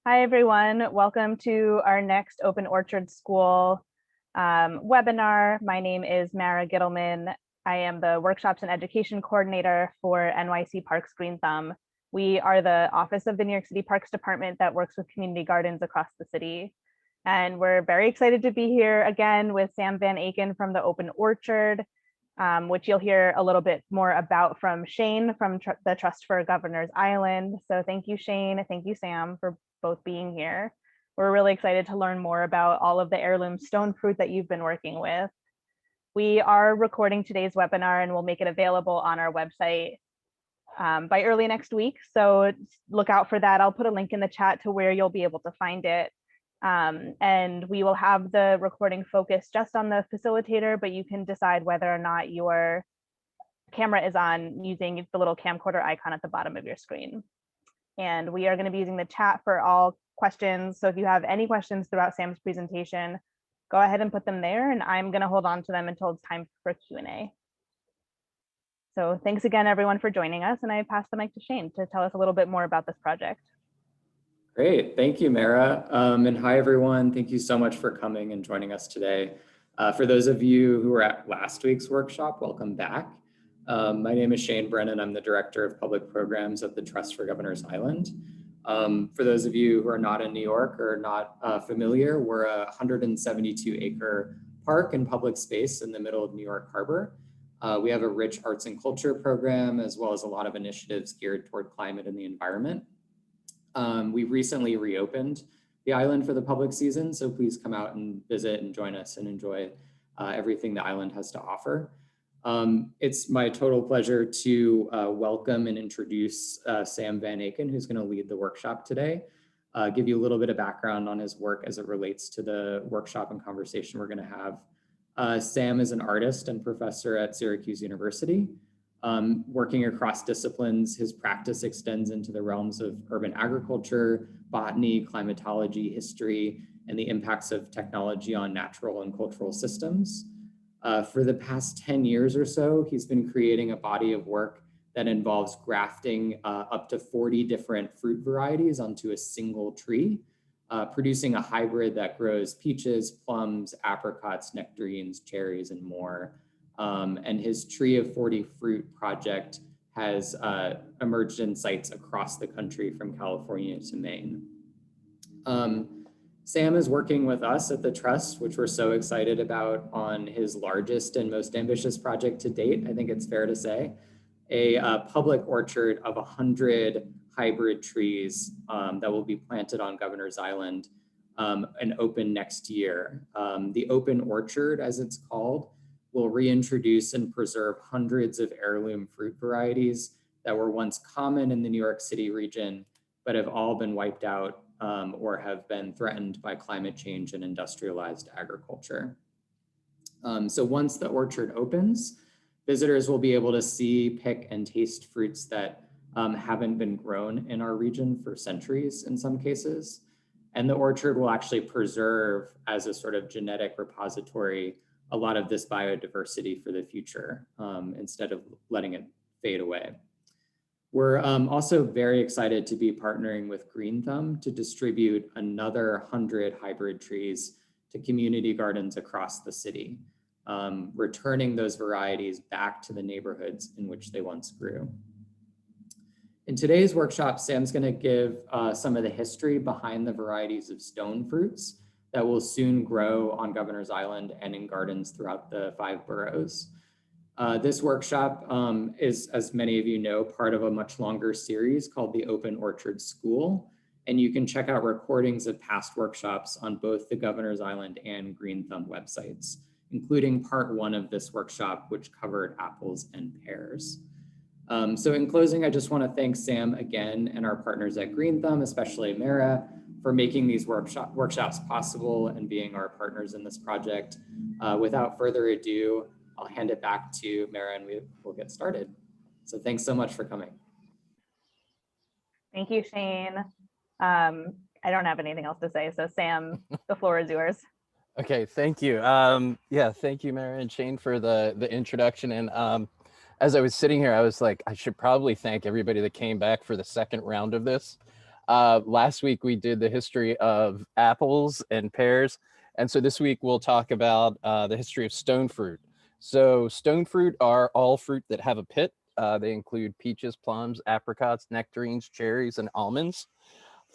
Hi, everyone. Welcome to our next Open Orchard School webinar. My name is Mara Gittleman. I am the Workshops and Education Coordinator for NYC Parks GreenThumb. We are the office of the New York City Parks Department that works with community gardens across the city. And we're very excited to be here again with Sam Van Aken from the Open Orchard, which you'll hear a little bit more about from Shane from the Trust for Governors Island. So thank you, Shane. Thank you, Sam, for both being here. We're really excited to learn more about all of the heirloom stone fruit that you've been working with. We are recording today's webinar and we'll make it available on our website by early next week. So look out for that. I'll put a link in the chat to where you'll be able to find it. And we will have the recording focused just on the facilitator, but you can decide whether or not your camera is on using the little camcorder icon at the bottom of your screen. And we are going to be using the chat for all questions. So if you have any questions throughout Sam's presentation, go ahead and put them there, and I'm going to hold on to them until it's time for Q&A. So thanks again, everyone, for joining us. And I pass the mic to Shane to tell us a little bit more about this project. Great, thank you, Mara. And hi, everyone. Thank you so much for coming and joining us today. For those of you who were at last week's workshop, welcome back. My name is Shane Brennan. I'm the Director of Public Programs at the Trust for Governors Island. For those of you who are not in New York or not familiar, we're a 172-acre park and public space in the middle of New York Harbor. We have a rich arts and culture program, as well as a lot of initiatives geared toward climate and the environment. We've recently reopened the island for the public season, so please come out and visit and join us and enjoy everything the island has to offer. It's my total pleasure to welcome and introduce Sam Van Aken, who's going to lead the workshop today, give you a little bit of background on his work as it relates to the workshop and conversation we're going to have. Sam is an artist and professor at Syracuse University. Working across disciplines, his practice extends into the realms of urban agriculture, botany, climatology, history, and the impacts of technology on natural and cultural systems. For the past 10 years or so, he's been creating a body of work that involves grafting up to 40 different fruit varieties onto a single tree, producing a hybrid that grows peaches, plums, apricots, nectarines, cherries, and more. And his Tree of 40 Fruit project has emerged in sites across the country from California to Maine. Sam is working with us at the Trust, which we're so excited about, on his largest and most ambitious project to date, I think it's fair to say, a public orchard of 100 hybrid trees that will be planted on Governor's Island and open next year. The Open Orchard, as it's called, will reintroduce and preserve hundreds of heirloom fruit varieties that were once common in the New York City region, but have all been wiped out or have been threatened by climate change and industrialized agriculture. So once the orchard opens, visitors will be able to see, pick, and taste fruits that haven't been grown in our region for centuries in some cases. And the orchard will actually preserve, as a sort of genetic repository, a lot of this biodiversity for the future instead of letting it fade away. We're also very excited to be partnering with GreenThumb to distribute another 100 hybrid trees to community gardens across the city, returning those varieties back to the neighborhoods in which they once grew. In today's workshop, Sam's going to give some of the history behind the varieties of stone fruits that will soon grow on Governor's Island and in gardens throughout the 5 boroughs. This workshop is, as many of you know, part of a much longer series called the Open Orchard School. And you can check out recordings of past workshops on both the Governor's Island and GreenThumb websites, including part 1 of this workshop, which covered apples and pears. So in closing, I just want to thank Sam again and our partners at GreenThumb, especially Mara, for making these workshops possible and being our partners in this project. Without further ado, I'll hand it back to Mara and we'll get started. So thanks so much for coming. Thank you, Shane. I don't have anything else to say, so Sam, the floor is yours. Okay, thank you. Yeah, thank you, Mara and Shane, for the introduction. And as I was sitting here, I was like, I should probably thank everybody that came back for the second round of this. Last week we did the history of apples and pears. And so this week we'll talk about the history of stone fruit. So stone fruit are all fruit that have a pit. They include peaches, plums, apricots, nectarines, cherries, and almonds.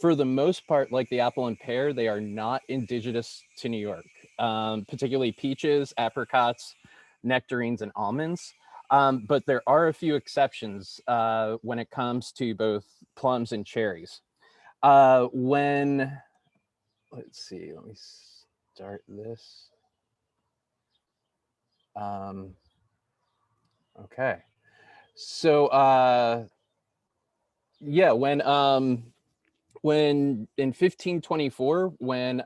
For the most part, like the apple and pear, they are not indigenous to New York, particularly peaches, apricots, nectarines, and almonds. But there are a few exceptions when it comes to both plums and cherries. Let's see, let me start this. Okay. So, yeah, when in 1524, when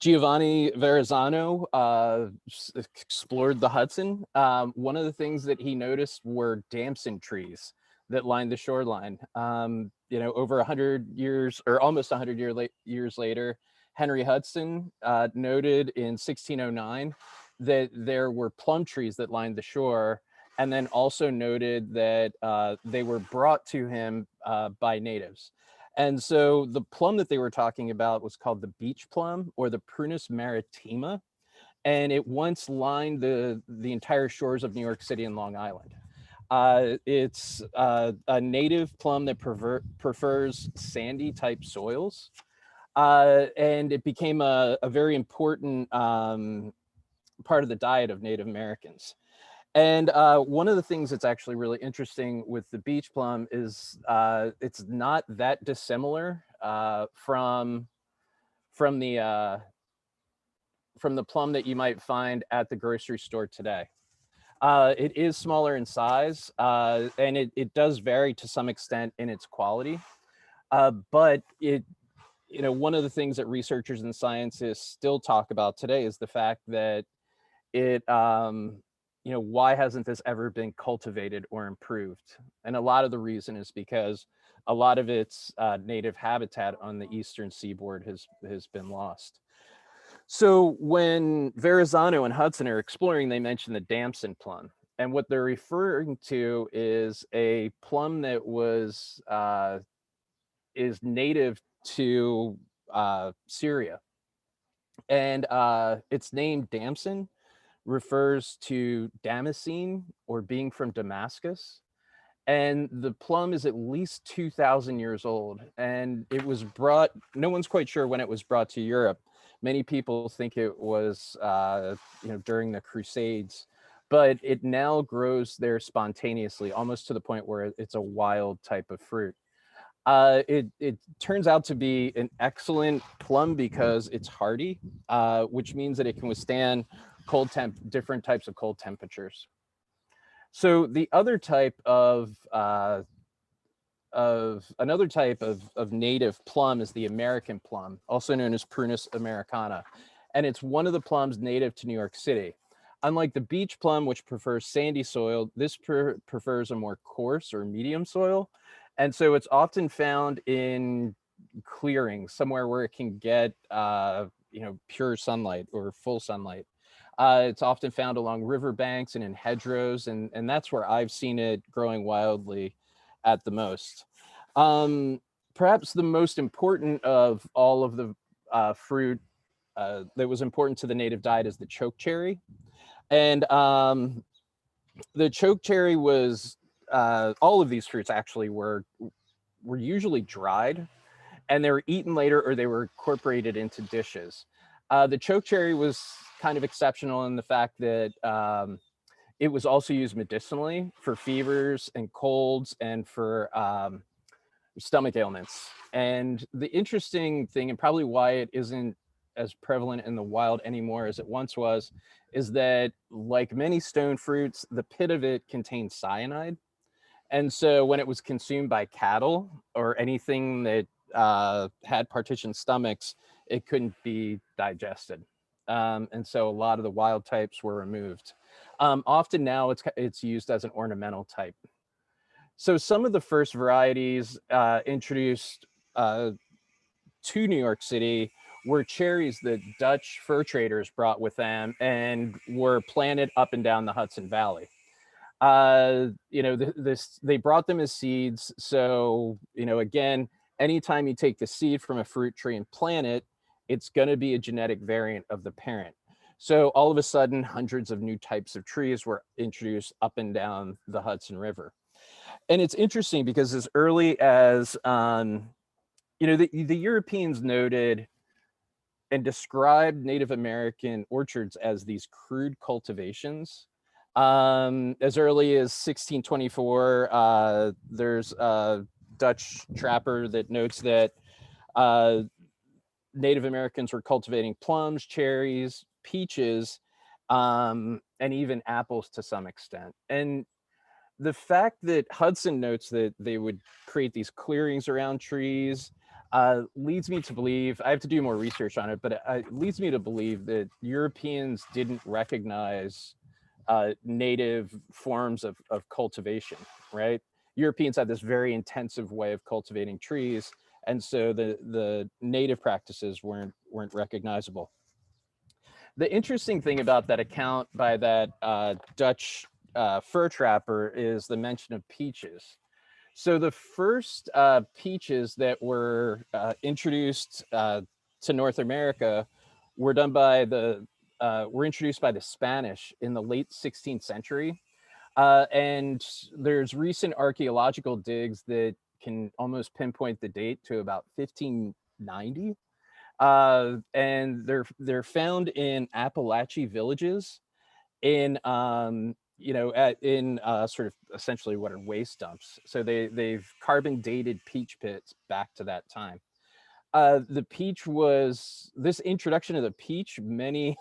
Giovanni Verrazzano explored the Hudson, one of the things that he noticed were damson trees that lined the shoreline. Over 100 years, or almost 100 years later, Henry Hudson noted in 1609 that there were plum trees that lined the shore, and then also noted that they were brought to him by natives. And so the plum that they were talking about was called the beach plum, or the Prunus maritima, and it once lined the entire shores of New York City and Long Island. It's a native plum that prefers sandy type soils, and it became a very important part of the diet of Native Americans. And one of the things that's actually really interesting with the beach plum is it's not that dissimilar from the plum that you might find at the grocery store today. It is smaller in size, and it does vary to some extent in its quality. But one of the things that researchers and scientists still talk about today is the fact that why hasn't this ever been cultivated or improved? And a lot of the reason is because a lot of its native habitat on the eastern seaboard has been lost. So when Verrazzano and Hudson are exploring, they mention the damson plum. And what they're referring to is a plum that is native to Syria. And its name damson refers to Damascene, or being from Damascus. And the plum is at least 2,000 years old. And it was brought, no one's quite sure when it was brought to Europe. Many people think it was, during the Crusades, but it now grows there spontaneously, almost to the point where it's a wild type of fruit. It turns out to be an excellent plum because it's hardy, which means that it can withstand different types of cold temperatures. So the other type of native plum is the American plum, also known as Prunus americana, and it's one of the plums native to New York City. Unlike the beach plum, which prefers sandy soil, this prefers a more coarse or medium soil, and so it's often found in clearings, somewhere where it can get pure sunlight or full sunlight. It's often found along riverbanks and in hedgerows, and that's where I've seen it growing wildly at the most. Perhaps the most important of all of the fruit that was important to the native diet is the chokecherry. And the chokecherry was, all of these fruits actually were usually dried, and they were eaten later, or they were incorporated into dishes. The chokecherry was kind of exceptional in the fact that it was also used medicinally for fevers and colds and for stomach ailments. And the interesting thing, and probably why it isn't as prevalent in the wild anymore as it once was, is that, like many stone fruits, the pit of it contains cyanide. And so when it was consumed by cattle or anything that had partitioned stomachs, it couldn't be digested. And so a lot of the wild types were removed. Often now it's used as an ornamental type. So some of the first varieties introduced to New York City were cherries that Dutch fur traders brought with them and were planted up and down the Hudson Valley. They brought them as seeds. So, again, anytime you take the seed from a fruit tree and plant it, it's going to be a genetic variant of the parent. So all of a sudden, hundreds of new types of trees were introduced up and down the Hudson River. And it's interesting because as early as, the Europeans noted and described Native American orchards as these crude cultivations. As early as 1624, there's a Dutch trapper that notes that Native Americans were cultivating plums, cherries, peaches, and even apples to some extent. And the fact that Hudson notes that they would create these clearings around trees leads me to believe, I have to do more research on it, but it leads me to believe that Europeans didn't recognize native forms of cultivation, right? Europeans had this very intensive way of cultivating trees, and so the native practices weren't recognizable. The interesting thing about that account by that Dutch fur trapper is the mention of peaches. So the first peaches that were introduced to North America were done by were introduced by the Spanish in the late 16th century. And there's recent archaeological digs that can almost pinpoint the date to about 1590. And they're found in Appalachian villages in sort of essentially what are waste dumps. So they've carbon dated peach pits back to that time. The peach was this introduction of the peach. Many,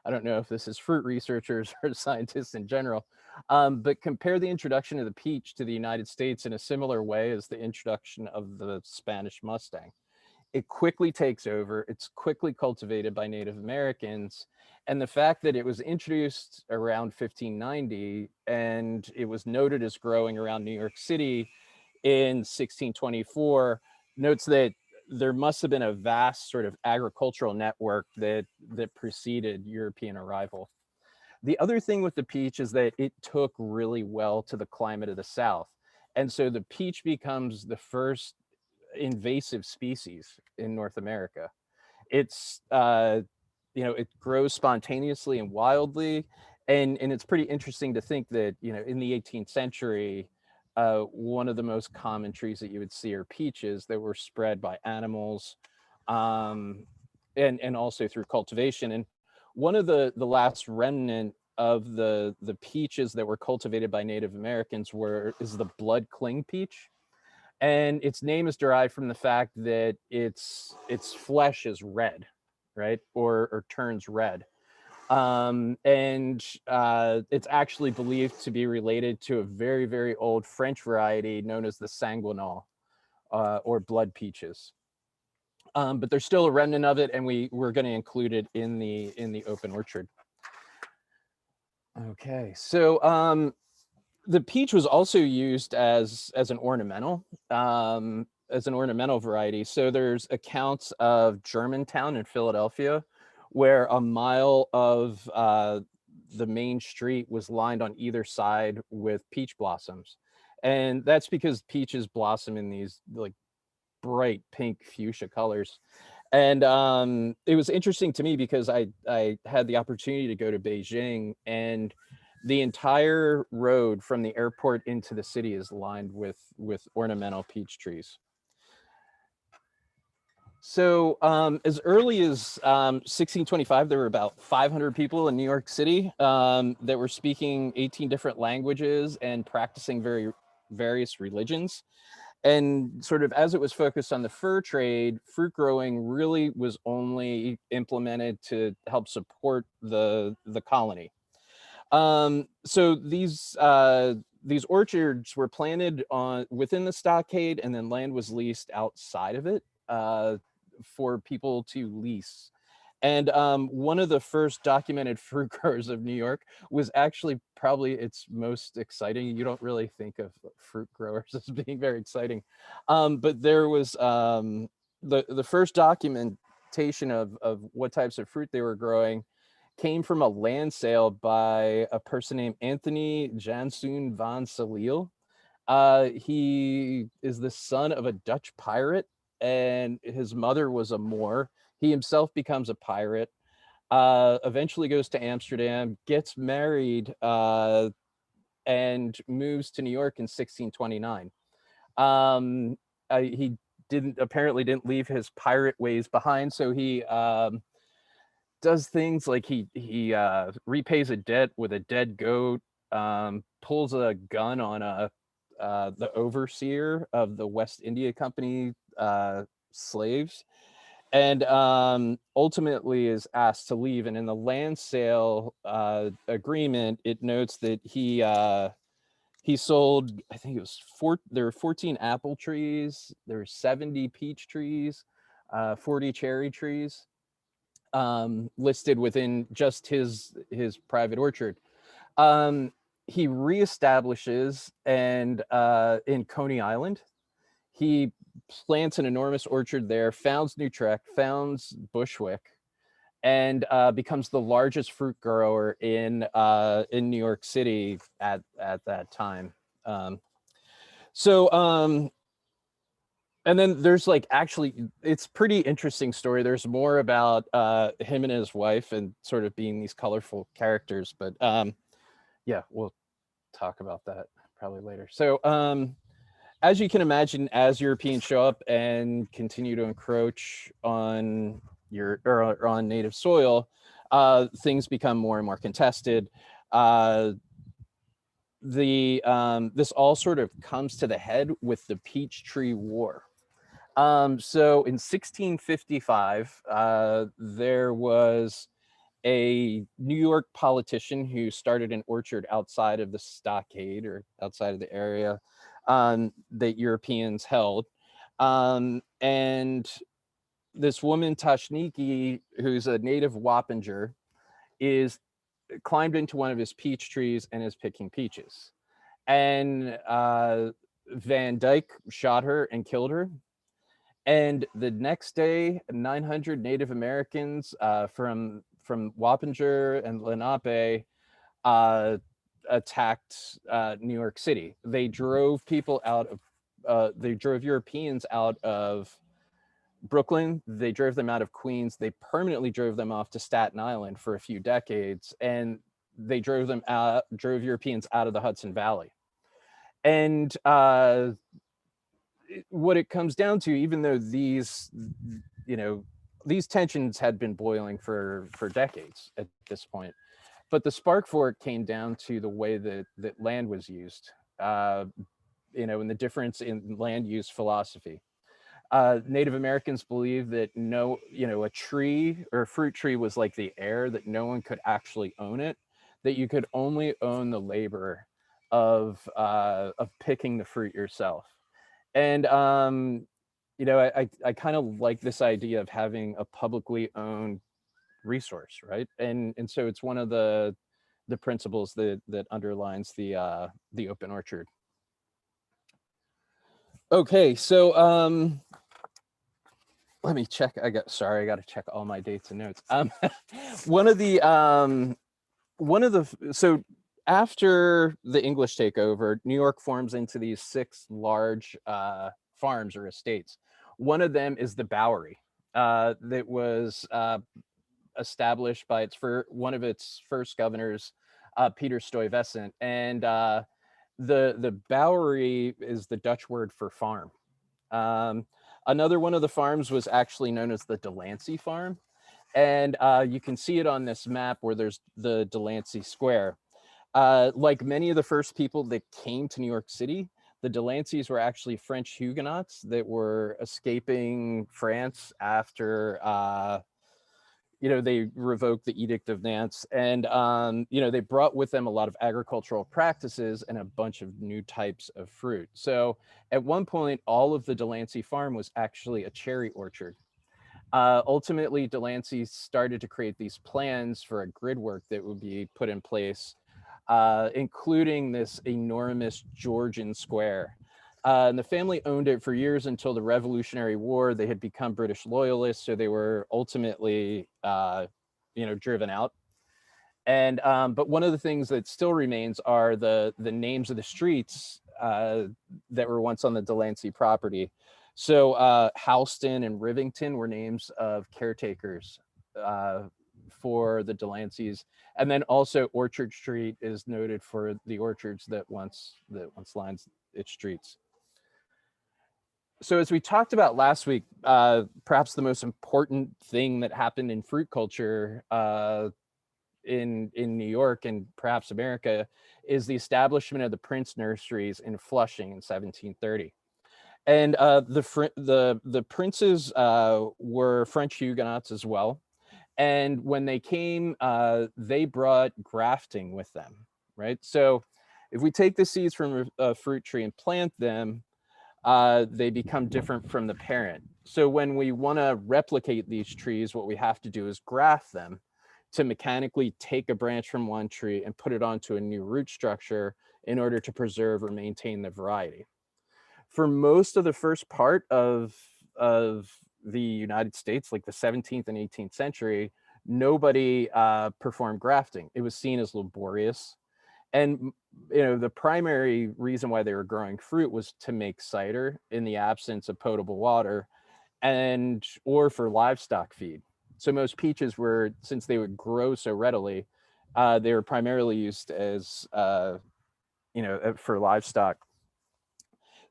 I don't know if this is fruit researchers or scientists in general, but compare the introduction of the peach to the United States in a similar way as the introduction of the Spanish Mustang. It quickly takes over. It's quickly cultivated by Native Americans. And the fact that it was introduced around 1590 and it was noted as growing around New York City in 1624 notes that there must have been a vast sort of agricultural network that preceded European arrival. The other thing with the peach is that it took really well to the climate of the South. And so the peach becomes the first invasive species in North America. It's it grows spontaneously and wildly, and it's pretty interesting to think that in the 18th century, one of the most common trees that you would see are peaches that were spread by animals, and also through cultivation. And one of the last remnant of the peaches that were cultivated by Native Americans is the blood cling peach. And its name is derived from the fact that its flesh is red, right, or turns red, and it's actually believed to be related to a very, very old French variety known as the sanguinol, or blood peaches. But there's still a remnant of it, and we're going to include it in the open orchard. Okay, so the peach was also used as an ornamental variety. So there's accounts of Germantown in Philadelphia, where a mile of the main street was lined on either side with peach blossoms, and that's because peaches blossom in these like bright pink fuchsia colors. And it was interesting to me because I had the opportunity to go to Beijing, and the entire road from the airport into the city is lined with ornamental peach trees. So as early as 1625, there were about 500 people in New York City that were speaking 18 different languages and practicing various religions. And sort of as it was focused on the fur trade, fruit growing really was only implemented to help support the colony. So these orchards were planted within the stockade, and then land was leased outside of it for people to lease. And one of the first documented fruit growers of New York was actually probably its most exciting. You don't really think of fruit growers as being very exciting, but there was the first documentation of what types of fruit they were growing came from a land sale by a person named Anthony Janssen van Saleel. He is the son of a Dutch pirate and his mother was a Moor. He himself becomes a pirate, eventually goes to Amsterdam, gets married, and moves to New York in 1629. He apparently didn't leave his pirate ways behind, so he does things like he repays a debt with a dead goat, pulls a gun on the overseer of the West India Company slaves, and ultimately is asked to leave. And in the land sale agreement, it notes that he sold, I think it was there were 14 apple trees, there were 70 peach trees, 40 cherry trees, listed within just his private orchard. He reestablishes and in Coney Island, he plants an enormous orchard there, founds Utrecht, founds Bushwick, and becomes the largest fruit grower in New York City at that time. And then there's like, actually, it's pretty interesting story. There's more about him and his wife and sort of being these colorful characters, but yeah, we'll talk about that probably later. So as you can imagine, as Europeans show up and continue to encroach on on native soil, things become more and more contested. This all sort of comes to the head with the Peachtree War. So in 1655, there was a New York politician who started an orchard outside of the stockade, or outside of the area that Europeans held. And this woman, Tashniki, who's a native Wappinger, is climbed into one of his peach trees and is picking peaches. And Van Dyke shot her and killed her. And the next day, 900 Native Americans from Wappinger and Lenape attacked New York City. They drove people out of, they drove Europeans out of Brooklyn. They drove them out of Queens. They permanently drove them off to Staten Island for a few decades. And they drove Europeans out of the Hudson Valley. And what it comes down to, even though these tensions had been boiling for decades at this point, but the spark for it came down to the way that land was used, and the difference in land use philosophy. Native Americans believed that a tree or a fruit tree was like the air, that no one could actually own it, that you could only own the labor of picking the fruit yourself. And I kind of like this idea of having a publicly owned resource, right? And so it's one of the principles that underlines the open orchard. Okay, so let me check. I got to check all my dates and notes. So after the English takeover, New York forms into these 6 large farms or estates. One of them is the Bowery, that was established by one of its first governors, Peter Stuyvesant. And the Bowery is the Dutch word for farm. Another one of the farms was actually known as the Delancey Farm. And you can see it on this map where there's the Delancey Square. Like many of the first people that came to New York City, the Delanceys were actually French Huguenots that were escaping France after, they revoked the Edict of Nantes. And, they brought with them a lot of agricultural practices and a bunch of new types of fruit. So at one point, all of the Delancey Farm was actually a cherry orchard. Ultimately, Delancey started to create these plans for a grid work that would be put in place, including this enormous Georgian square. And the family owned it for years until the Revolutionary War. They had become British loyalists, so they were ultimately, driven out. And but one of the things that still remains are the names of the streets that were once on the Delancey property. So Houston and Rivington were names of caretakers for the Delanceys. And then also Orchard Street is noted for the orchards that once lines its streets. So as we talked about last week, perhaps the most important thing that happened in fruit culture in New York and perhaps America is the establishment of the Prince Nurseries in Flushing in 1730. And the princes were French Huguenots as well. And when they came, they brought grafting with them, right? So if we take the seeds from a fruit tree and plant them, they become different from the parent. So when we want to replicate these trees, what we have to do is graft them to mechanically take a branch from one tree and put it onto a new root structure in order to preserve or maintain the variety. For most of the first part of the United States, like the 17th and 18th century, nobody performed grafting. It was seen as laborious. And the primary reason why they were growing fruit was to make cider in the absence of potable water or for livestock feed. So most peaches were, since they would grow so readily, they were primarily used as for livestock.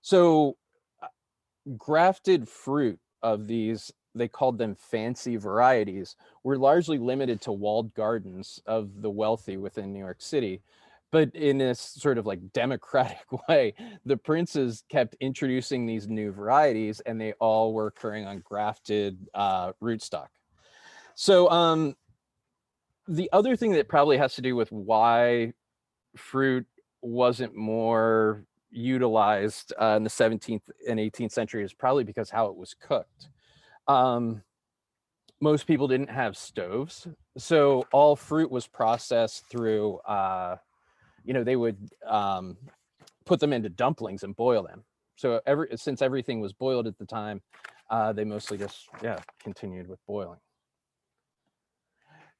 So grafted fruit of these, they called them fancy varieties, were largely limited to walled gardens of the wealthy within New York City. But in this sort of like democratic way, the princes kept introducing these new varieties, and they all were occurring on grafted rootstock. So the other thing that probably has to do with why fruit wasn't more utilized in the 17th and 18th century is probably because how it was cooked. Most people didn't have stoves, so all fruit was processed through they would put them into dumplings and boil them. So since everything was boiled at the time, they mostly just continued with boiling.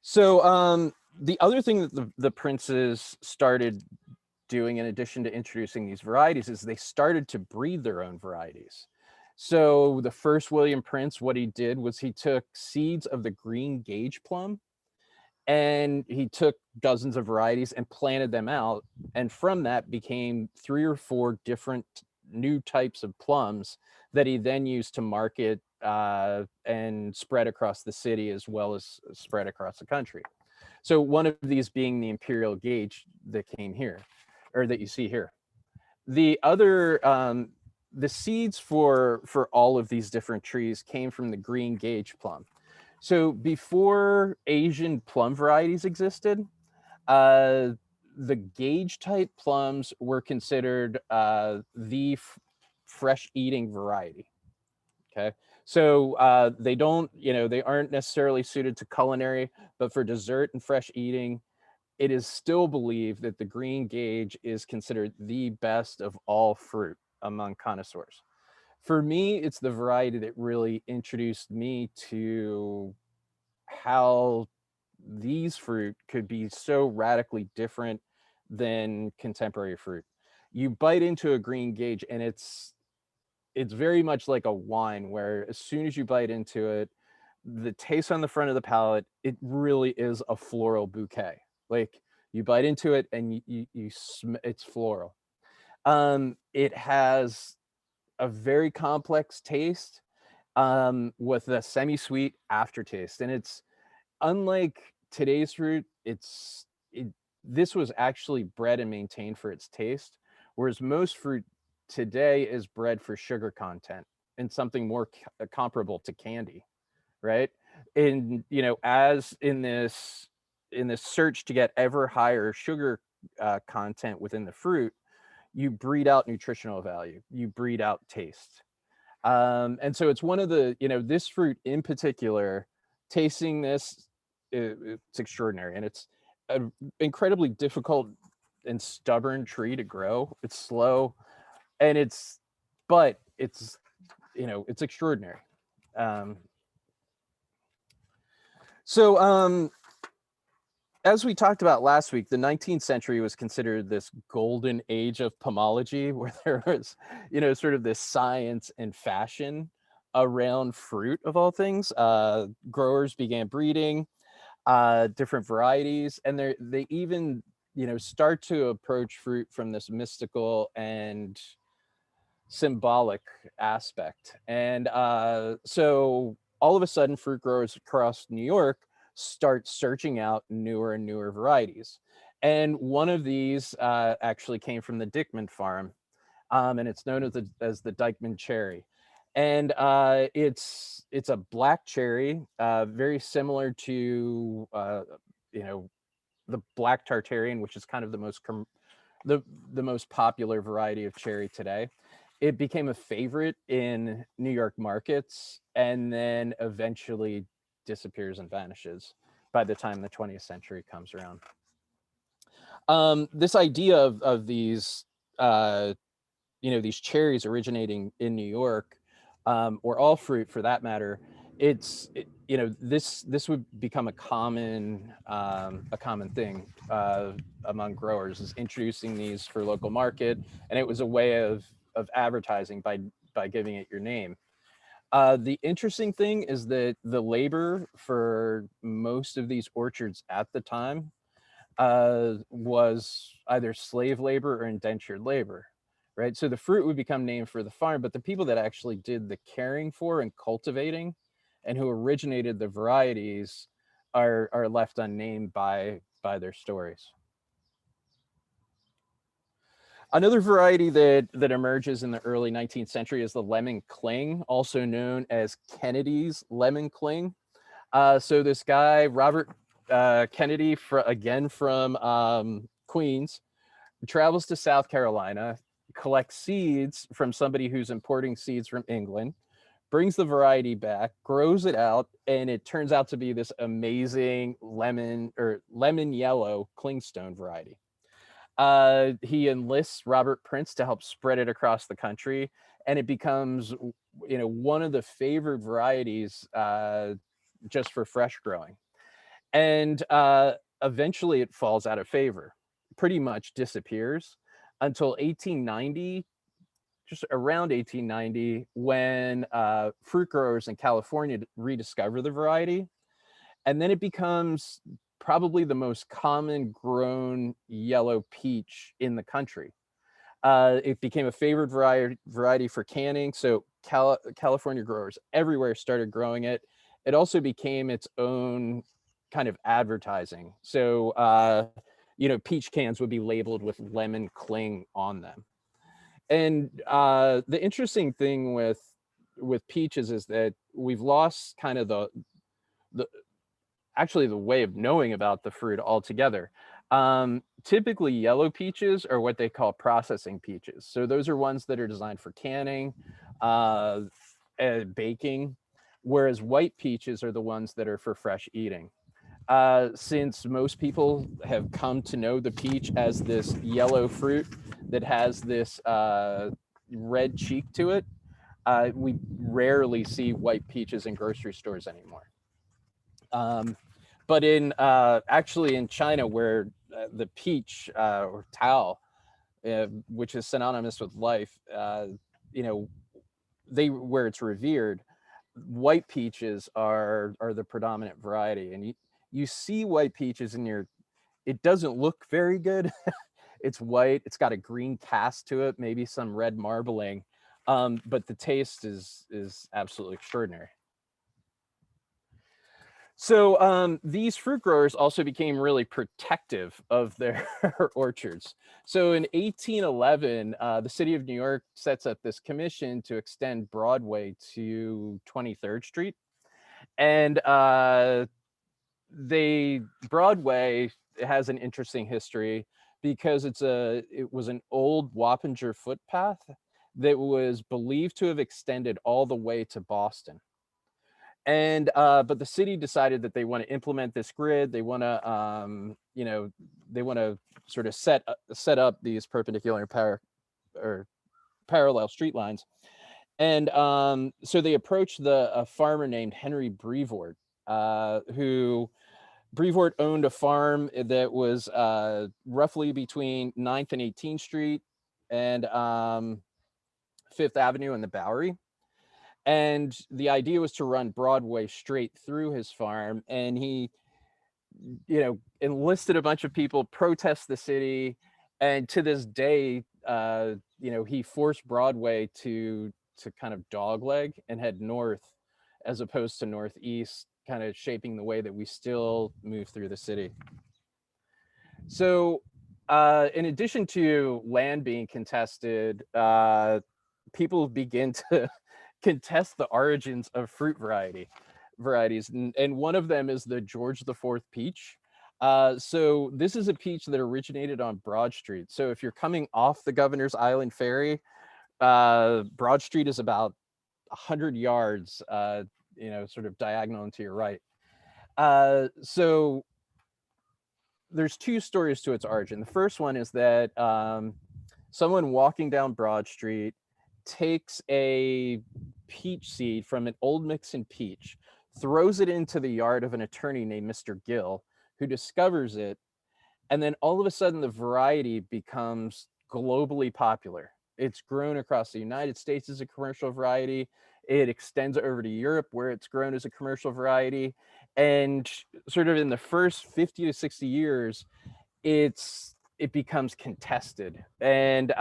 So the other thing that the princes started doing, in addition to introducing these varieties, is they started to breed their own varieties. So the first William Prince, what he did was he took seeds of the green gage plum, and he took dozens of varieties and planted them out. And from that became 3 or 4 different new types of plums that he then used to market and spread across the city as well as spread across the country. So one of these being the Imperial Gage that came here, or that you see here. The other, the seeds for all of these different trees came from the green gage plum. So before Asian plum varieties existed, the gauge type plums were considered the fresh eating variety. Okay, so they don't, they aren't necessarily suited to culinary, but for dessert and fresh eating, it is still believed that the green gage is considered the best of all fruit among connoisseurs. For me, it's the variety that really introduced me to how these fruit could be so radically different than contemporary fruit. You bite into a green gage and it's very much like a wine, where as soon as you bite into it, the taste on the front of the palate, it really is a floral bouquet. Like you bite into it and it's floral. It has a very complex taste with a semi-sweet aftertaste, and it's unlike today's fruit. This was actually bred and maintained for its taste, whereas most fruit today is bred for sugar content and something more comparable to candy, right? And as in this search to get ever higher sugar content within the fruit, you breed out nutritional value, you breed out taste. And so it's one of the, this fruit in particular, tasting this, it's extraordinary. And it's an incredibly difficult and stubborn tree to grow. It's slow, and it's it's extraordinary. So as we talked about last week, the 19th century was considered this golden age of pomology, where there was, sort of this science and fashion around fruit of all things. Growers began breeding different varieties, and they even, start to approach fruit from this mystical and symbolic aspect. And so all of a sudden, fruit growers across New York start searching out newer and newer varieties. And one of these actually came from the Dikeman Farm, and it's known as the Dikeman Cherry. And it's a black cherry, very similar to the black Tartarian, which is kind of the most popular variety of cherry today. It became a favorite in New York markets, and then eventually disappears and vanishes by the time the 20th century comes around. This idea of these, these cherries originating in New York, or all fruit for that matter, this would become a common thing among growers, is introducing these for local market, and it was a way of advertising by giving it your name. The interesting thing is that the labor for most of these orchards at the time was either slave labor or indentured labor, right? So the fruit would become named for the farm, but the people that actually did the caring for and cultivating and who originated the varieties are left unnamed by their stories. Another variety that emerges in the early 19th century is the lemon cling, also known as Kennedy's lemon cling. So this guy, Robert Kennedy, from Queens, travels to South Carolina, collects seeds from somebody who's importing seeds from England, brings the variety back, grows it out, and it turns out to be this amazing lemon yellow clingstone variety. He enlists Robert Prince to help spread it across the country, and it becomes, one of the favored varieties just for fresh growing. And eventually it falls out of favor, pretty much disappears until 1890, just around 1890, when fruit growers in California rediscover the variety. And then it becomes probably the most common grown yellow peach in the country. It became a favored variety for canning. So California growers everywhere started growing it. It also became its own kind of advertising. So, peach cans would be labeled with lemon cling on them. And the interesting thing with peaches is that we've lost kind of the actually the way of knowing about the fruit altogether. Typically yellow peaches are what they call processing peaches. So those are ones that are designed for canning, baking, whereas white peaches are the ones that are for fresh eating. Since most people have come to know the peach as this yellow fruit that has this red cheek to it, we rarely see white peaches in grocery stores anymore. But actually in China, where the peach or tao, which is synonymous with life, where it's revered, white peaches are the predominant variety, and you see white peaches in it doesn't look very good. It's white, it's got a green cast to it, maybe some red marbling, but the taste is absolutely extraordinary. So these fruit growers also became really protective of their orchards. So in 1811, the city of New York sets up this commission to extend Broadway to 23rd Street. And Broadway has an interesting history because it was an old Wappinger footpath that was believed to have extended all the way to Boston. And but the city decided that they want to implement this grid. They want to they want to sort of set up these perpendicular parallel street lines. And so they approached a farmer named Henry Brevoort, who Brevoort owned a farm that was roughly between 9th and 18th Street and 5th Avenue in the Bowery. And the idea was to run Broadway straight through his farm. And he, enlisted a bunch of people, protest the city. And to this day, he forced Broadway to kind of dogleg and head north as opposed to northeast, kind of shaping the way that we still move through the city. So in addition to land being contested, people begin to contest the origins of fruit varieties. And one of them is the George IV peach. So this is a peach that originated on Broad Street. So if you're coming off the Governor's Island Ferry, Broad Street is about 100 yards, sort of diagonal and to your right. So there's two stories to its origin. The first one is that someone walking down Broad Street takes a peach seed from an old Mixon peach, throws it into the yard of an attorney named Mr. Gill, who discovers it. And then all of a sudden, the variety becomes globally popular. It's grown across the United States as a commercial variety. It extends over to Europe, where it's grown as a commercial variety. And sort of in the first 50 to 60 years, it becomes contested, and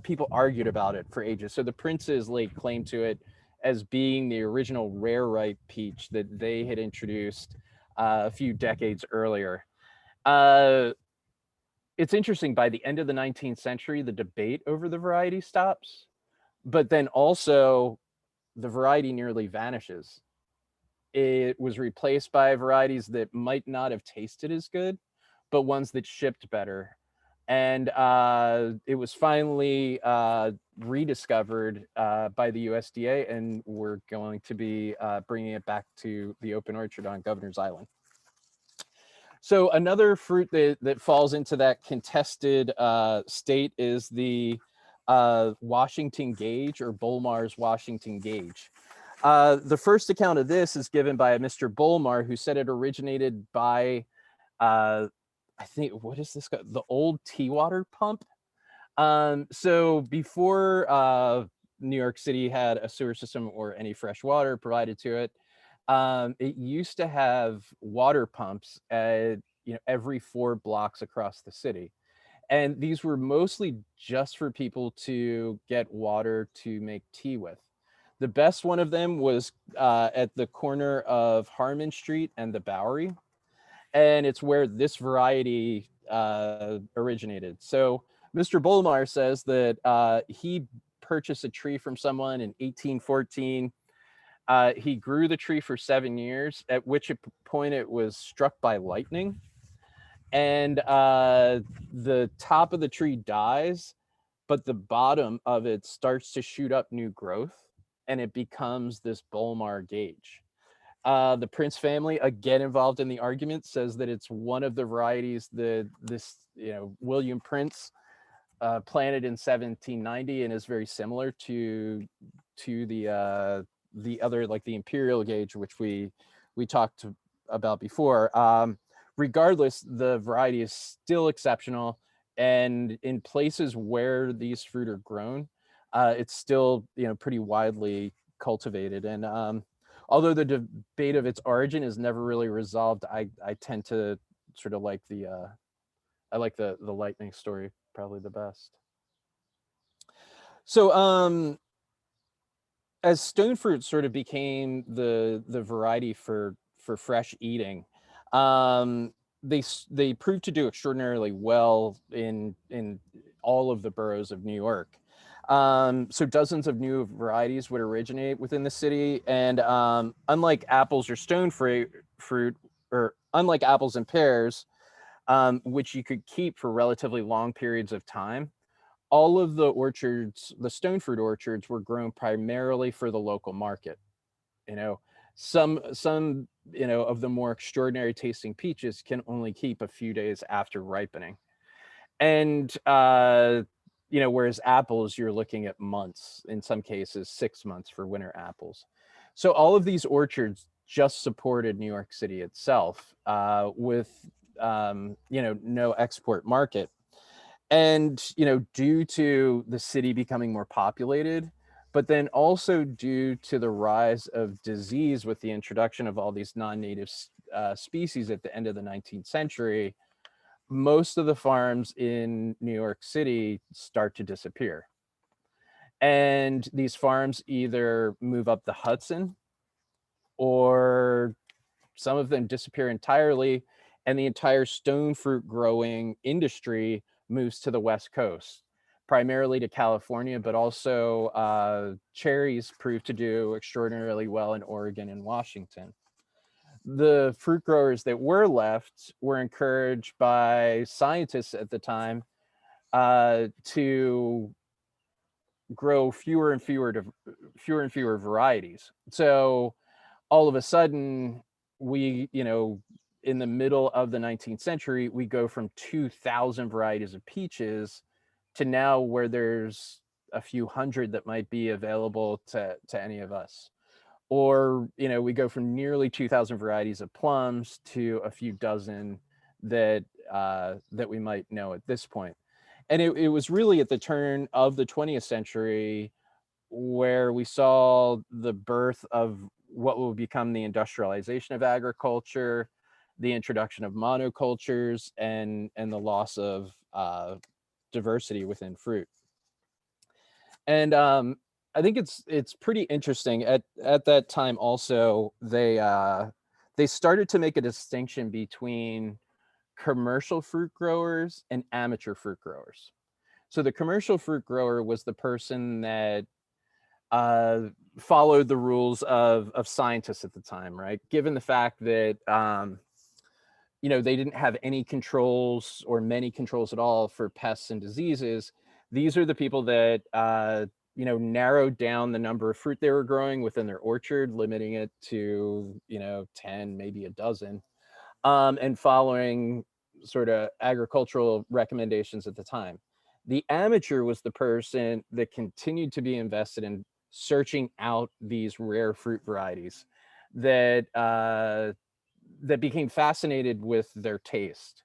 people argued about it for ages. So the Princes laid claim to it as being the original rare ripe peach that they had introduced a few decades earlier. It's interesting, by the end of the 19th century, the debate over the variety stops, but then also the variety nearly vanishes. It was replaced by varieties that might not have tasted as good, but ones that shipped better. And it was finally rediscovered by the USDA, and we're going to be bringing it back to the open orchard on Governor's Island. So another fruit that falls into that contested state is the Washington Gage, or Bolmar's Washington Gage. The first account of this is given by a Mr. Bolmar, who said it originated by I think, what is this? The old tea water pump. So before New York City had a sewer system or any fresh water provided to it, it used to have water pumps at every 4 blocks across the city. And these were mostly just for people to get water to make tea with. The best one of them was at the corner of Harmon Street and the Bowery. And it's where this variety originated. So Mr. Bolmar says that he purchased a tree from someone in 1814. He grew the tree for 7 years, at which point it was struck by lightning. And the top of the tree dies, but the bottom of it starts to shoot up new growth, and it becomes this Bolmar Gage. The Prince family, again involved in the argument, says that it's one of the varieties that William Prince planted in 1790, and is very similar to the other, like the Imperial Gage, which we talked about before. Regardless, the variety is still exceptional, and in places where these fruit are grown, it's still pretty widely cultivated. And although the debate of its origin is never really resolved, I tend to sort of like the lightning story probably the best. So as Stonefruit sort of became the variety for fresh eating, they proved to do extraordinarily well in all of the boroughs of New York. So dozens of new varieties would originate within the city, and unlike apples or Stonefruit, or unlike apples and pears, which you could keep for relatively long periods of time, all of the orchards, the Stonefruit orchards, were grown primarily for the local market. Some of the more extraordinary tasting peaches can only keep a few days after ripening, and whereas apples, you're looking at months, in some cases 6 months for winter apples. So all of these orchards just supported New York City itself with no export market. And due to the city becoming more populated, but then also due to the rise of disease with the introduction of all these non-native species at the end of the 19th century, most of the farms in New York City start to disappear. And these farms either move up the Hudson, or some of them disappear entirely, and the entire stone fruit growing industry moves to the West Coast, primarily to California, but also cherries prove to do extraordinarily well in Oregon and Washington. The fruit growers that were left were encouraged by scientists at the time to grow fewer and fewer varieties. So all of a sudden, we, in the middle of the 19th century, we go from 2,000 varieties of peaches to now where there's a few hundred that might be available to any of us. Or, we go from nearly 2,000 varieties of plums to a few dozen that we might know at this point. And it was really at the turn of the 20th century where we saw the birth of what will become the industrialization of agriculture, the introduction of monocultures, and the loss of diversity within fruit. And I think it's pretty interesting. At that time also, they started to make a distinction between commercial fruit growers and amateur fruit growers. So the commercial fruit grower was the person that followed the rules of scientists at the time, right? Given the fact that they didn't have any controls or many controls at all for pests and diseases, these are the people that narrowed down the number of fruit they were growing within their orchard, limiting it to 10, maybe a dozen, and following sort of agricultural recommendations at the time. The amateur was the person that continued to be invested in searching out these rare fruit varieties that became fascinated with their taste,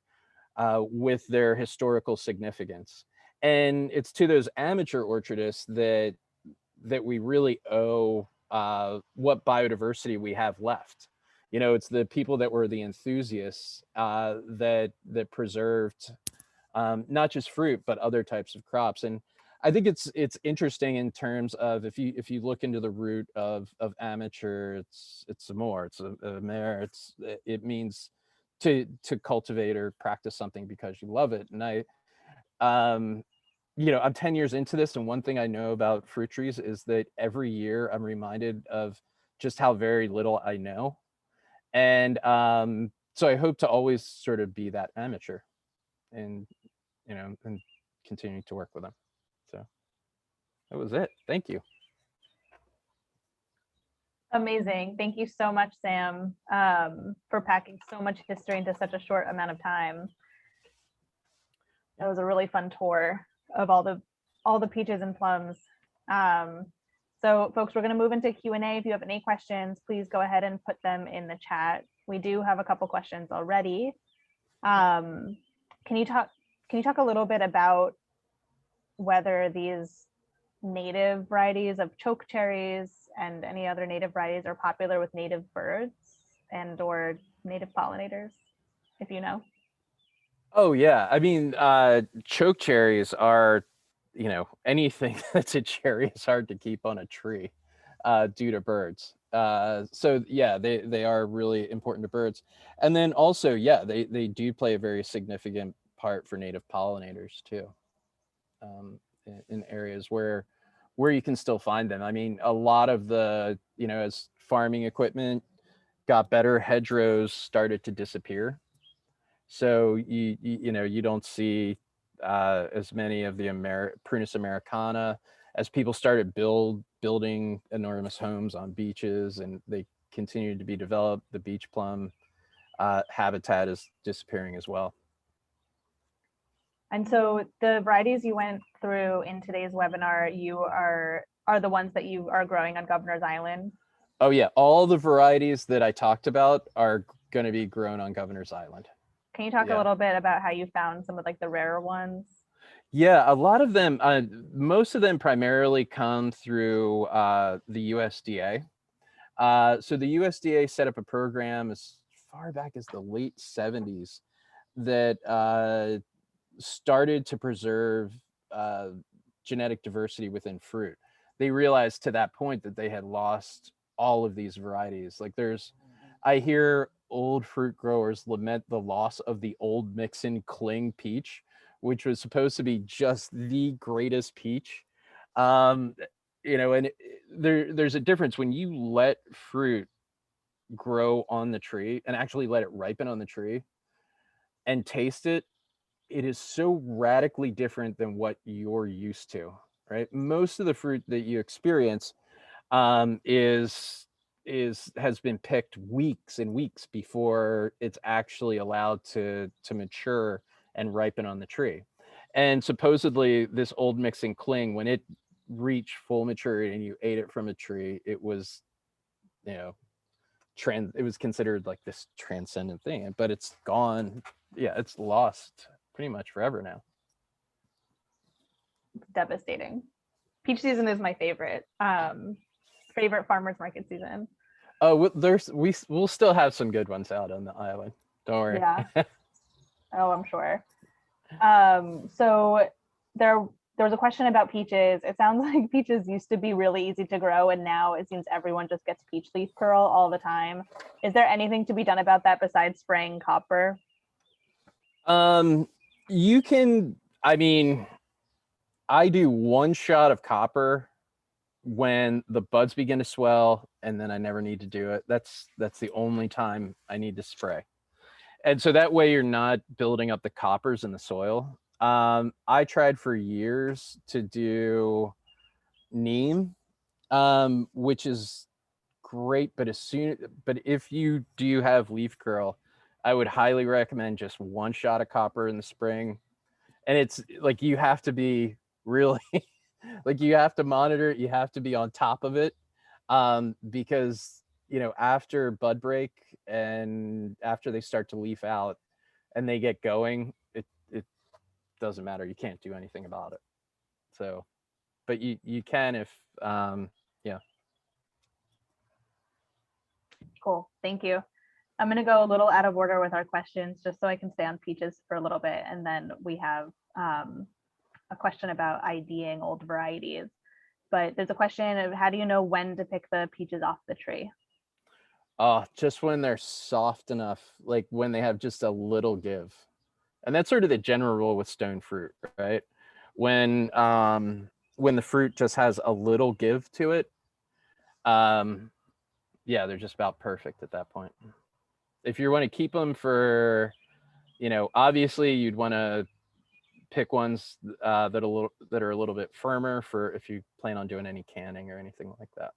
with their historical significance. And it's to those amateur orchardists that we really owe what biodiversity we have left. It's the people that were the enthusiasts that preserved not just fruit, but other types of crops. And I think it's interesting in terms of if you look into the root of amateur, it's a more, it's a mer, it means to cultivate or practice something because you love it. And I'm 10 years into this, and one thing I know about fruit trees is that every year I'm reminded of just how very little I know. And so I hope to always sort of be that amateur and and continuing to work with them. So that was it. Thank you. Amazing. Thank you so much, Sam, for packing so much history into such a short amount of time. That was a really fun tour of all the peaches and plums. So folks, we're going to move into Q&A. If you have any questions, please go ahead and put them in the chat. We do have a couple questions already. Can you talk a little bit about whether these native varieties of chokecherries and any other native varieties are popular with native birds and or native pollinators, if you know? Oh yeah, I mean, chokecherries are, anything that's a cherry is hard to keep on a tree due to birds. So yeah, they are really important to birds. And then also, yeah, they do play a very significant part for native pollinators too, in areas where you can still find them. I mean, a lot of the, as farming equipment got better, hedgerows started to disappear. So you don't see as many of the Prunus americana as people started building enormous homes on beaches, and they continued to be developed. The beach plum habitat is disappearing as well. And so the varieties you went through in today's webinar, you are the ones that you are growing on Governor's Island? Oh yeah, all the varieties that I talked about are going to be grown on Governor's Island. Can you talk a Yeah. little bit about how you found some of like the rarer ones? Yeah, a lot of them, most of them primarily come through the USDA. So the USDA set up a program as far back as the late 70s that started to preserve genetic diversity within fruit. They realized to that point that they had lost all of these varieties. Like I hear old fruit growers lament the loss of the old mixin cling peach, which was supposed to be just the greatest peach. Um, and there's a difference when you let fruit grow on the tree and actually let it ripen on the tree and taste it. It is so radically different than what you're used to, right? Most of the fruit that you experience has been picked weeks and weeks before it's actually allowed to mature and ripen on the tree. And supposedly this old mixing cling, when it reached full maturity and you ate it from a tree, it was, you know, it was considered like this transcendent thing, but it's gone. Yeah, it's lost pretty much forever now. It's devastating. Peach season is my favorite. Favorite farmers market season. Oh, we'll still have some good ones out on the island. Don't worry. Yeah. Oh, I'm sure. So there was a question about peaches. It sounds like peaches used to be really easy to grow, and now it seems everyone just gets peach leaf curl all the time. Is there anything to be done about that besides spraying copper? You can, I mean, I do one shot of copper when the buds begin to swell, and then I never need to do it. That's the only time I need to spray. And so that way you're not building up the coppers in the soil. I tried for years to do neem, which is great, but if you do have leaf curl, I would highly recommend just one shot of copper in the spring. And it's like you have to be really like you have to monitor it, you have to be on top of it, because after bud break and after they start to leaf out and they get going, it doesn't matter, you can't do anything about it. So but you can if yeah. Cool, thank you. I'm going to go a little out of order with our questions just so I can stay on peaches for a little bit, and then we have a question about IDing old varieties. But there's a question of how do you know when to pick the peaches off the tree? Just when they're soft enough, like when they have just a little give. And that's sort of the general rule with stone fruit, right? When the fruit just has a little give to it, yeah, they're just about perfect at that point. If you want to keep them for, obviously you'd want to pick ones that are a little bit firmer for if you plan on doing any canning or anything like that.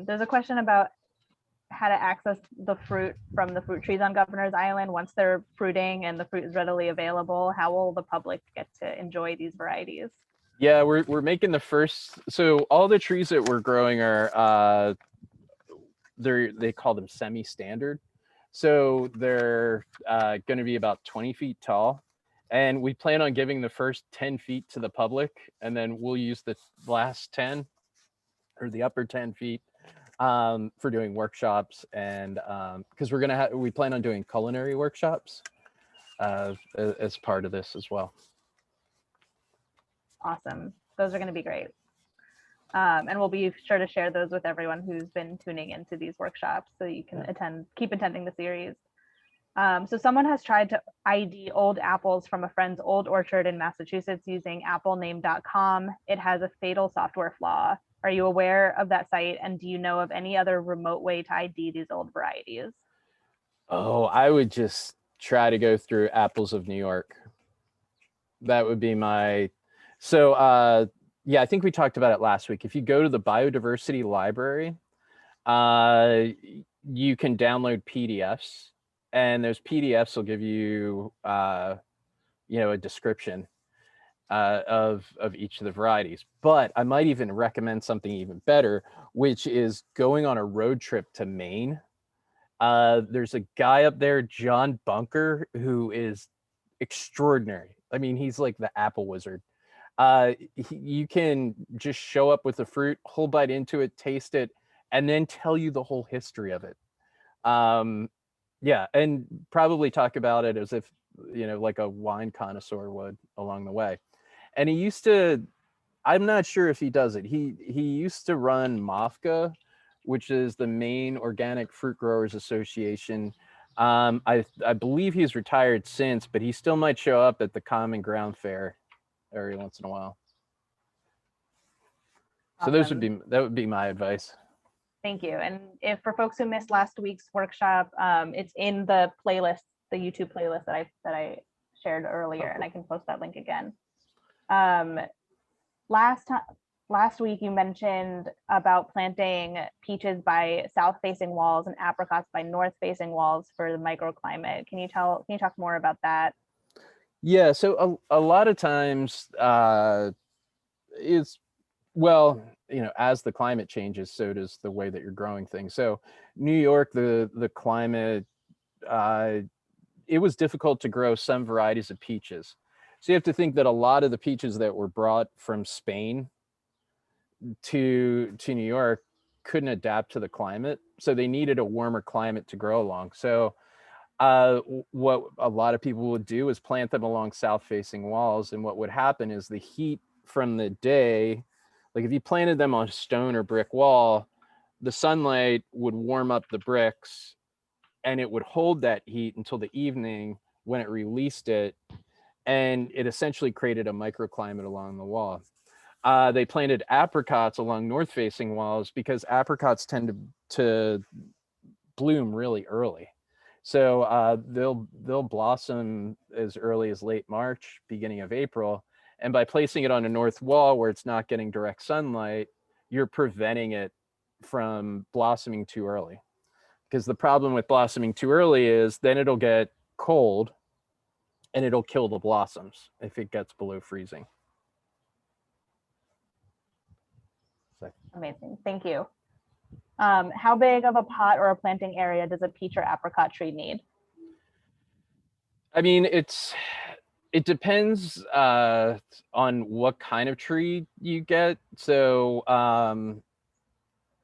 There's a question about how to access the fruit from the fruit trees on Governor's Island once they're fruiting and the fruit is readily available. How will the public get to enjoy these varieties? Yeah, we're making the first. So all the trees that we're growing are they call them semi-standard. So they're going to be about 20 feet tall. And we plan on giving the first 10 feet to the public, and then we'll use the last 10 or the upper 10 feet for doing workshops. And because we plan on doing culinary workshops as part of this as well. Awesome. Those are going to be great. And we'll be sure to share those with everyone who's been tuning into these workshops so you can keep attending the series. So someone has tried to ID old apples from a friend's old orchard in Massachusetts using applename.com. It has a fatal software flaw. Are you aware of that site? And do you know of any other remote way to ID these old varieties? Oh, I would just try to go through Apples of New York. That would be yeah, I think we talked about it last week. If you go to the biodiversity library, you can download PDFs, and those PDFs will give you, a description. of each of the varieties. But I might even recommend something even better, which is going on a road trip to Maine. There's a guy up there, John Bunker, who is extraordinary. I mean, he's like the apple wizard. You can just show up with the fruit, whole bite into it, taste it, and then tell you the whole history of it. Yeah, and probably talk about it as if, like a wine connoisseur would along the way. And he used to, I'm not sure if he does it. He used to run MOFGA, which is the Maine Organic Fruit Growers Association. I believe he's retired since, but he still might show up at the Common Ground Fair every once in a while. So Awesome. that would be my advice. Thank you. And if for folks who missed last week's workshop, it's in the playlist, the YouTube playlist that I shared earlier, and I can post that link again. Last week you mentioned about planting peaches by south-facing walls and apricots by north-facing walls for the microclimate. Can you talk more about that? Yeah, so a lot of times it's, well, as the climate changes, so does the way that you're growing things. So New York, the climate, it was difficult to grow some varieties of peaches. So you have to think that a lot of the peaches that were brought from Spain to New York couldn't adapt to the climate. So they needed a warmer climate to grow along. So what a lot of people would do is plant them along south-facing walls. And what would happen is the heat from the day, like if you planted them on a stone or brick wall, the sunlight would warm up the bricks and it would hold that heat until the evening when it released it. And it essentially created a microclimate along the wall. They planted apricots along north-facing walls because apricots tend to bloom really early. So they'll blossom as early as late March, beginning of April. And by placing it on a north wall where it's not getting direct sunlight, you're preventing it from blossoming too early. Because the problem with blossoming too early is then it'll get cold and it'll kill the blossoms if it gets below freezing. Amazing, thank you. How big of a pot or a planting area does a peach or apricot tree need? I mean, it depends on what kind of tree you get. So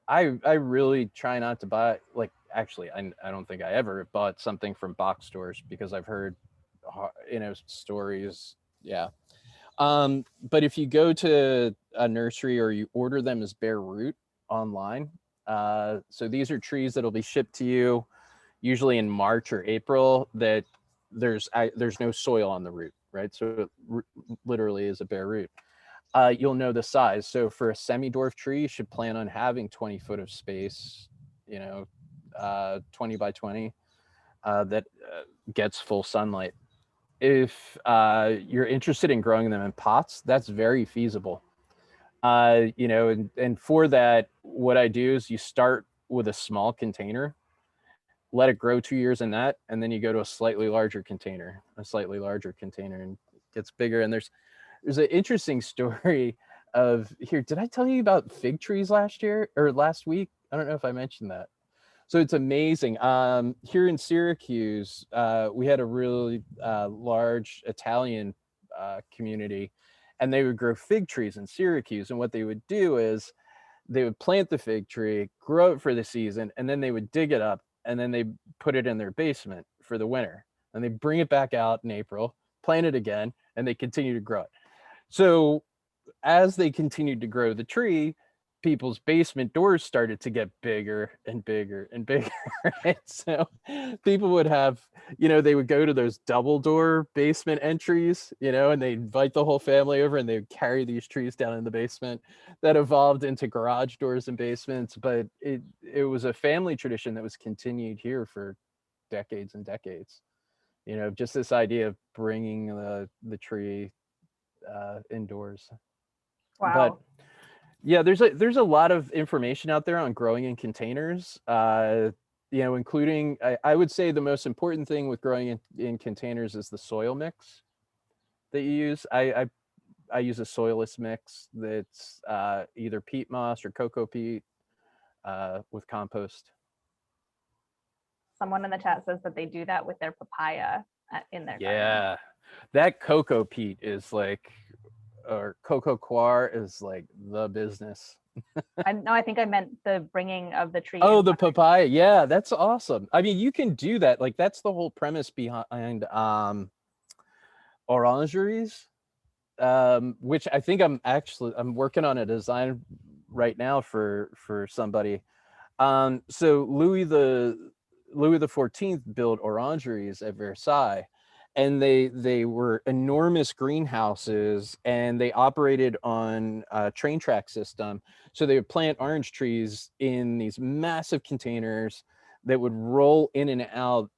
I really try not to buy, like, actually, I don't think I ever bought something from box stores because I've heard, stories. Yeah. But if you go to a nursery or you order them as bare root online, so these are trees that'll be shipped to you usually in March or April, that there's no soil on the root, right? So it literally is a bare root. You'll know the size. So for a semi-dwarf tree, you should plan on having 20 foot of space, 20 by 20, that gets full sunlight. If you're interested in growing them in pots, that's very feasible. And for that, what I do is you start with a small container, let it grow 2 years in that, and then you go to a slightly larger container, and it gets bigger. And there's an interesting story of here. Did I tell you about fig trees last week? I don't know if I mentioned that. So it's amazing. Here in Syracuse, we had a really large Italian community, and they would grow fig trees in Syracuse. And what they would do is they would plant the fig tree, grow it for the season, and then they would dig it up, and then they put it in their basement for the winter. And they bring it back out in April, plant it again, and they continue to grow it. So as they continued to grow the tree, people's basement doors started to get bigger and bigger and bigger. And so people would have, they would go to those double door basement entries, and they invite the whole family over and they would carry these trees down in the basement. That evolved into garage doors and basements, but it was a family tradition that was continued here for decades and decades. Just this idea of bringing the tree indoors. Wow. But yeah, there's a lot of information out there on growing in containers, including, I would say the most important thing with growing in containers is the soil mix that you use. I I use a soilless mix that's either peat moss or cocoa peat with compost. Someone in the chat says that they do that with their papaya in their garden. Yeah, that cocoa peat is like, or cocoa coir is like the business. No, I think I meant the bringing of the tree. Oh, the papaya. Yeah, that's awesome. I mean, you can do that. Like, that's the whole premise behind orangeries, which I think I'm working on a design right now for somebody. So Louis the 14th built orangeries at Versailles, and they were enormous greenhouses, and they operated on a train track system. So they would plant orange trees in these massive containers that would roll in and out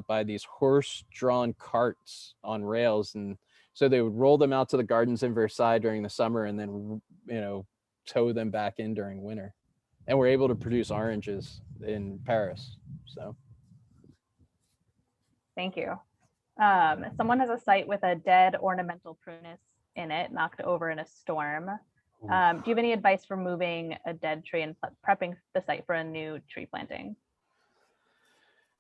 by these horse-drawn carts on rails. And so they would roll them out to the gardens in Versailles during the summer, and then, tow them back in during winter. And we're able to produce oranges in Paris. So Thank you. Someone has a site with a dead ornamental prunus in it, knocked over in a storm. Do you have any advice for moving a dead tree and prepping the site for a new tree planting?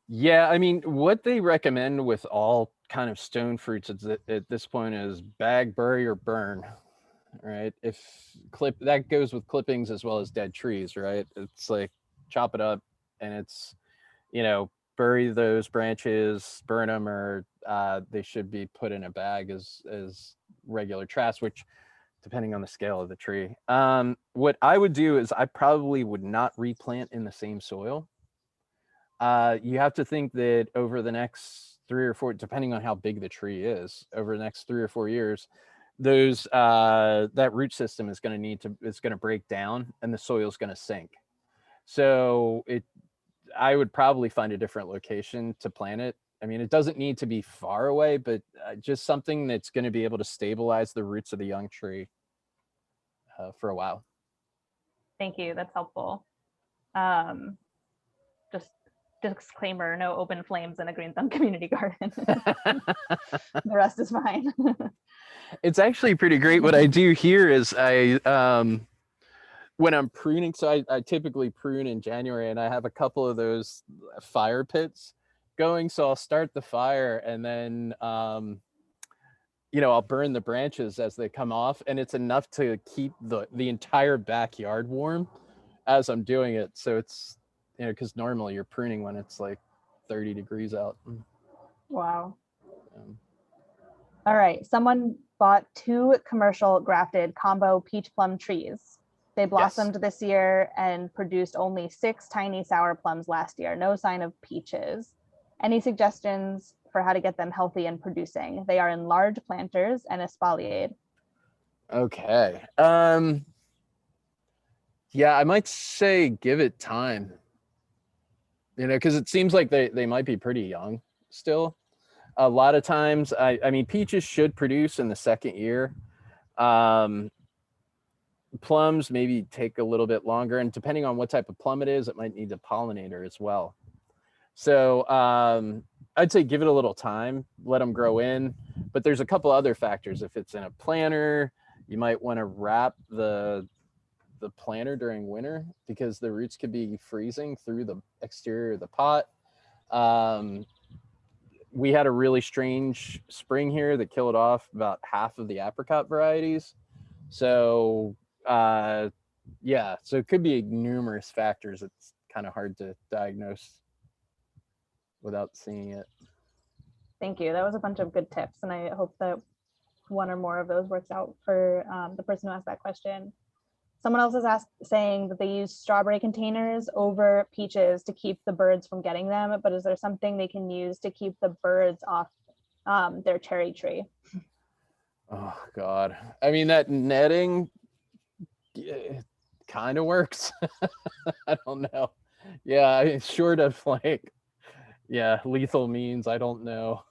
yeah, I mean, what they recommend with all kind of stone fruits at this point is bag, bury, or burn. Right? That goes with clippings as well as dead trees, right? It's like chop it up, and it's, bury those branches, burn them, or they should be put in a bag as regular trash, which depending on the scale of the tree. What I would do is I probably would not replant in the same soil. You have to think that over the next 3 or 4, depending on how big the tree is, over the next 3 or 4 years, that root system is going to break down, and the soil is going to sink. So I would probably find a different location to plant it. I mean, it doesn't need to be far away, but just something that's going to be able to stabilize the roots of the young tree for a while. Thank you. That's helpful. Just disclaimer, no open flames in a GreenThumb community garden. The rest is fine. It's actually pretty great. What I do here is when I'm pruning, so I typically prune in January, and I have a couple of those fire pits going. So I'll start the fire, and then I'll burn the branches as they come off, and it's enough to keep the entire backyard warm as I'm doing it. So it's, because normally you're pruning when it's like 30 degrees out. Wow. All right. Someone bought 2 commercial grafted combo peach plum trees. They blossomed this year and produced only 6 tiny sour plums last year. No sign of peaches. Any suggestions for how to get them healthy and producing? They are in large planters and espaliered. Okay. Yeah, I might say give it time. Because it seems like they might be pretty young still. A lot of times, I mean, peaches should produce in the second year. Plums maybe take a little bit longer, and depending on what type of plum it is, it might need a pollinator as well. So I'd say give it a little time, let them grow in. But there's a couple other factors. If it's in a planter, you might want to wrap the planter during winter, because the roots could be freezing through the exterior of the pot. We had a really strange spring here that killed off about half of the apricot varieties. So so it could be numerous factors. It's kind of hard to diagnose without seeing it. Thank you. That was a bunch of good tips, and I hope that one or more of those works out for the person who asked that question. Someone else is saying that they use strawberry containers over peaches to keep the birds from getting them, but is there something they can use to keep the birds off their cherry tree? Oh God. I mean, that netting kind of works. I don't know. Yeah, it's short of lethal means, I don't know.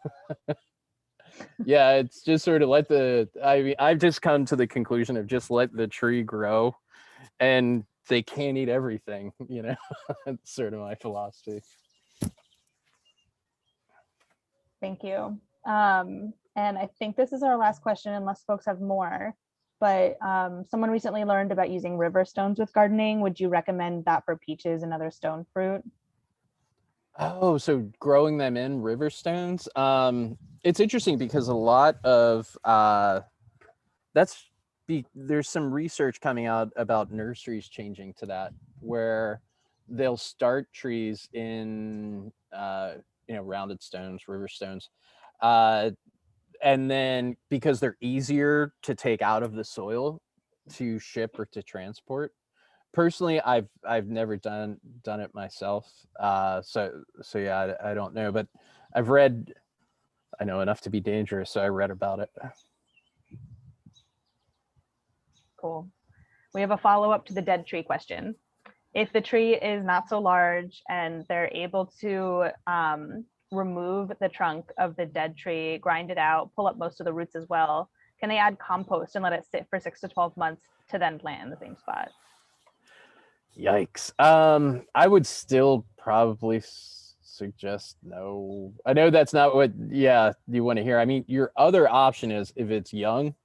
Yeah, it's just sort of I've just come to the conclusion of just let the tree grow, and they can't eat everything, That's sort of my philosophy. Thank you. And I think this is our last question, unless folks have more. but someone recently learned about using river stones with gardening. Would you recommend that for peaches and other stone fruit? Oh, so growing them in river stones. It's interesting because a lot of there's some research coming out about nurseries changing to that, where they'll start trees in rounded stones, river stones, and then because they're easier to take out of the soil to ship or to transport. Personally, I've never done it myself, so yeah, I don't know, but I know enough to be dangerous, so I read about it. Cool. We have a follow-up to the dead tree question. If the tree is not so large and they're able to remove the trunk of the dead tree, grind it out, pull up most of the roots as well, can they add compost and let it sit for 6 to 12 months to then plant in the same spot? Yikes. I would still probably suggest no. I know that's not what you want to hear. I mean, your other option is, if it's young,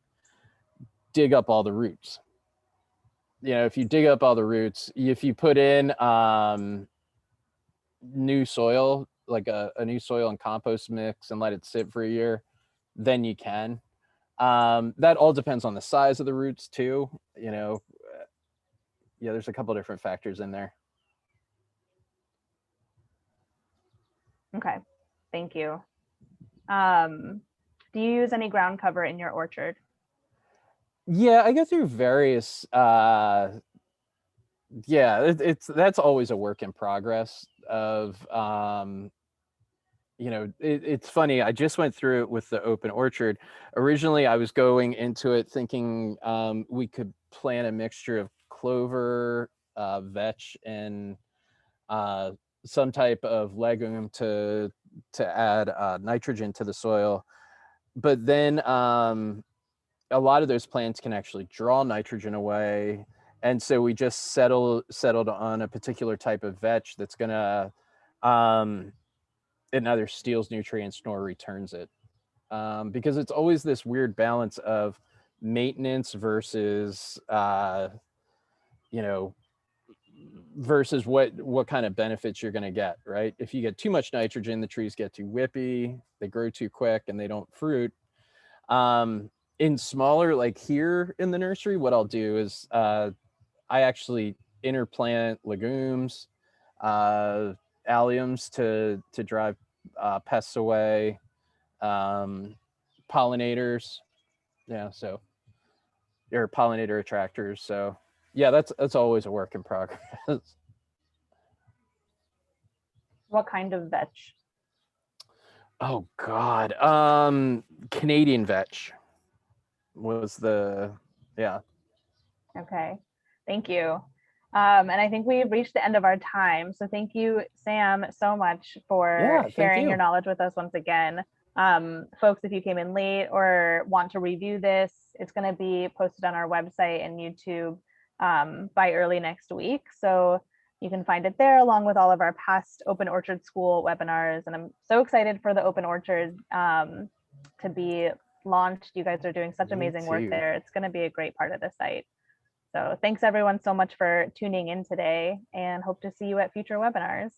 dig up all the roots. If you dig up all the roots, if you put in new soil, like a new soil and compost mix, and let it sit for a year, then you can. That all depends on the size of the roots too. There's a couple different factors in there. Okay, thank you. Do you use any ground cover in your orchard? Yeah, I go through various that's always a work in progress of it's funny, I just went through it with the open orchard. Originally I was going into it thinking we could plant a mixture of clover, vetch, and some type of legume to add nitrogen to the soil, but then a lot of those plants can actually draw nitrogen away, and so we just settled on a particular type of vetch that's gonna it neither steals nutrients nor returns it, because it's always this weird balance of maintenance versus versus what kind of benefits you're going to get, right? If you get too much nitrogen, the trees get too whippy, they grow too quick, and they don't fruit. In smaller, like here in the nursery, what I'll do is I actually interplant legumes, alliums to drive pests away, pollinators, so or pollinator attractors. So yeah, that's always a work in progress. What kind of vetch? Oh God, Canadian vetch was the Okay, thank you. And I think we've reached the end of our time. So thank you, Sam, so much for sharing your knowledge with us once again. Folks, if you came in late or want to review this, it's going to be posted on our website and YouTube by early next week. So you can find it there along with all of our past Open Orchard School webinars. And I'm so excited for the Open Orchard to be launched. You guys are doing such amazing work there. It's going to be a great part of the site. So thanks everyone so much for tuning in today, and hope to see you at future webinars.